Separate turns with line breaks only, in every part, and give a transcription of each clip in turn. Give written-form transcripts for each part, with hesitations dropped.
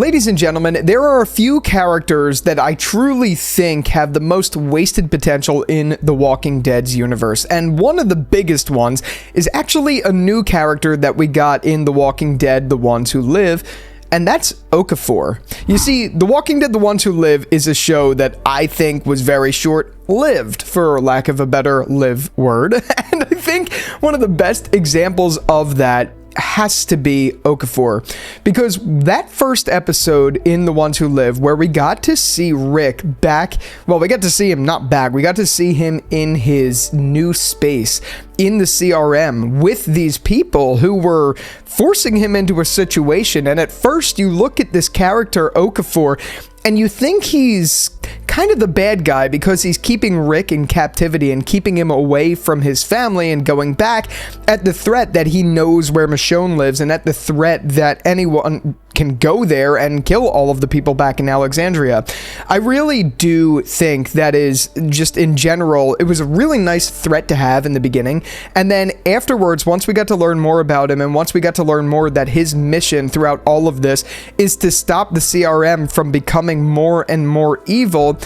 Ladies and gentlemen, there are a few characters that I truly think have the most wasted potential in The Walking Dead's universe, and one of the biggest ones is actually a new character that we got in The Walking Dead: The Ones Who Live, and that's Okafor. You see, The Walking Dead: The Ones Who Live is a show that I think was very short-lived, for lack of a better live word, and I think one of the best examples of that has to be Okafor, because that first episode in The Ones Who Live, where we got to see Rick back, well, we got to see him not back, we got to see him in his new space in the CRM with these people who were forcing him into a situation. And at first you look at this character Okafor and you think he's kind of the bad guy because he's keeping Rick in captivity and keeping him away from his family and going back at the threat that he knows where Michonne lives and at the threat that anyone can go there and kill all of the people back in Alexandria. I really do think that is just in general, it was a really nice threat to have in the beginning. And then afterwards, once we got to learn more about him and once we got to learn more that his mission throughout all of this is to stop the CRM from becoming more and more evil,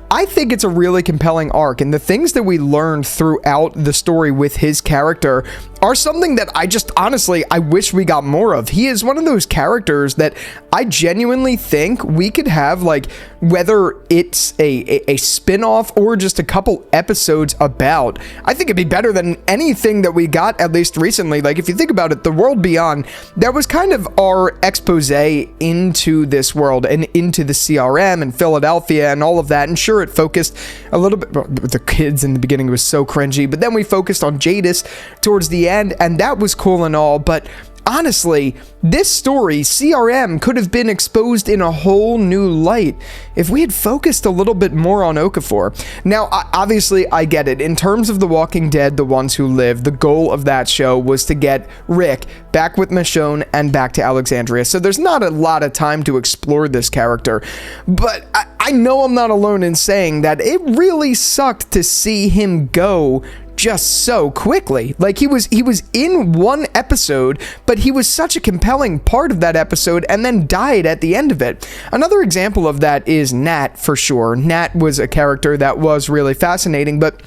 I think it's a really compelling arc, and the things that we learned throughout the story with his character are something that I just honestly, I wish we got more of. He is one of those characters that I genuinely think we could have, like, whether it's a spin-off or just a couple episodes about. I think it'd be better than anything that we got, at least recently. Like, if you think about it, The World Beyond, that was kind of our expose into this world and into the CRM and Philadelphia and all of that, and sure, it focused a little bit, with the kids in the beginning, it was so cringy, but then we focused on Jadis towards the end, and that was cool and all, but honestly, this story, CRM, could have been exposed in a whole new light if we had focused a little bit more on Okafor. Now, obviously, I get it. In terms of The Walking Dead: The Ones Who Live, the goal of that show was to get Rick back with Michonne and back to Alexandria, so there's not a lot of time to explore this character. But I know I'm not alone in saying that it really sucked to see him go just so quickly. Like, he was in one episode, but he was such a compelling part of that episode and then died at the end of it. Another example of that is Nat, for sure. Nat was a character that was really fascinating, but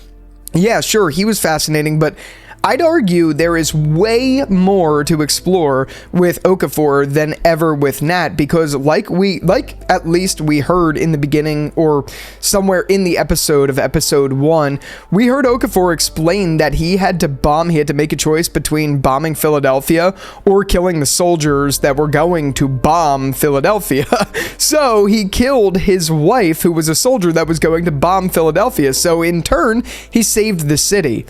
yeah, sure, he was fascinating, but I'd argue there is way more to explore with Okafor than ever with Nat, because like at least we heard in the beginning or somewhere in the episode of episode 1, we heard Okafor explain that he had to make a choice between bombing Philadelphia or killing the soldiers that were going to bomb Philadelphia. So he killed his wife, who was a soldier that was going to bomb Philadelphia. So in turn, he saved the city.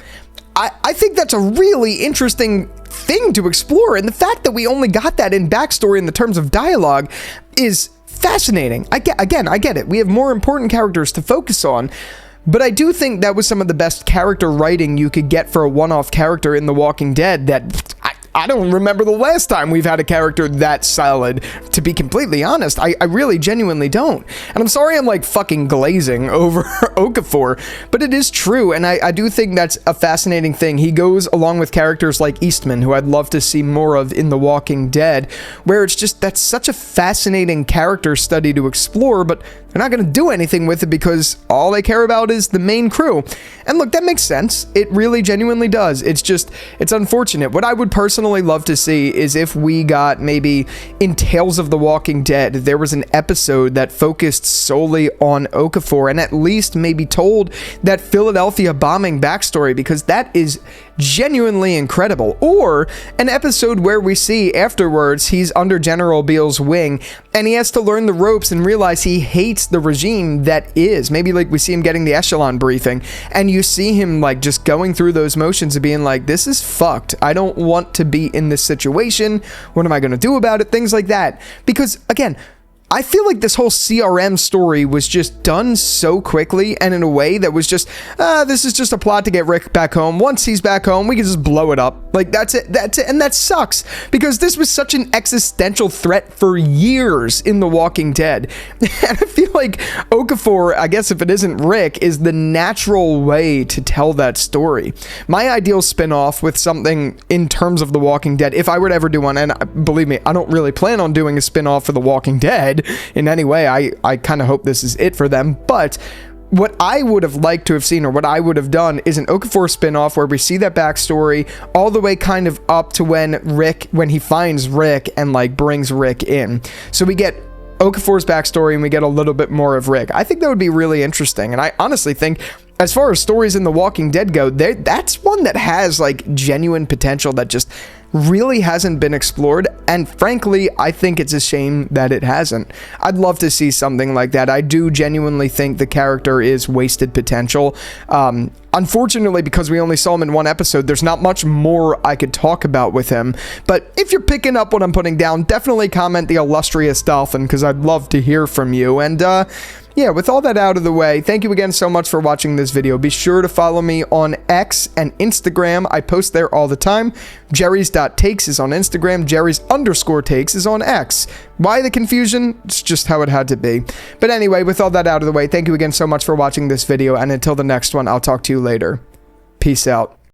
I think that's a really interesting thing to explore, and the fact that we only got that in backstory in the terms of dialogue is fascinating. I get it. We have more important characters to focus on, but I do think that was some of the best character writing you could get for a one-off character in The Walking Dead that I don't remember the last time we've had a character that solid, to be completely honest. I really genuinely don't. And I'm sorry I'm like fucking glazing over Okafor, but it is true, and I do think that's a fascinating thing. He goes along with characters like Eastman, who I'd love to see more of in The Walking Dead, where it's just, that's such a fascinating character study to explore, but they're not going to do anything with it because all they care about is the main crew. And look, that makes sense. It really genuinely does. It's just, it's unfortunate. What I would personally love to see is if we got maybe in Tales of the Walking Dead, there was an episode that focused solely on Okafor and at least maybe told that Philadelphia bombing backstory, because that is genuinely incredible. Or an episode where we see afterwards he's under General Beale's wing and he has to learn the ropes and realize he hates the regime that is. Maybe like we see him getting the echelon briefing and you see him like just going through those motions of being like, this is fucked. I don't want to be in this situation. What am I going to do about it? Things like that. Because again, I feel like this whole CRM story was just done so quickly and in a way that was just, this is just a plot to get Rick back home. Once he's back home, we can just blow it up. Like, that's it, and that sucks, because this was such an existential threat for years in The Walking Dead. And I feel like Okafor, I guess if it isn't Rick, is the natural way to tell that story. My ideal spin-off with something in terms of The Walking Dead, if I were to ever do one, and believe me, I don't really plan on doing a spin-off for The Walking Dead in any way. I kind of hope this is it for them, but what I would have liked to have seen, or what I would have done, is an Okafor spinoff where we see that backstory all the way kind of up to when he finds Rick and like brings Rick in. So we get Okafor's backstory and we get a little bit more of Rick. I think that would be really interesting, and I honestly think, as far as stories in The Walking Dead go, that's one that has like genuine potential that just really hasn't been explored, and frankly, I think it's a shame that it hasn't. I'd love to see something like that. I do genuinely think the character is wasted potential. Unfortunately, because we only saw him in one episode, there's not much more I could talk about with him. But if you're picking up what I'm putting down, definitely comment the illustrious dolphin, because I'd love to hear from you. And yeah, with all that out of the way, thank you again so much for watching this video. Be sure to follow me on X and Instagram. I post there all the time. Jerry's.takes is on Instagram. Jerry's_takes is on X. Why the confusion? It's just how it had to be. But anyway, with all that out of the way, thank you again so much for watching this video, and until the next one, I'll talk to you later. Peace out.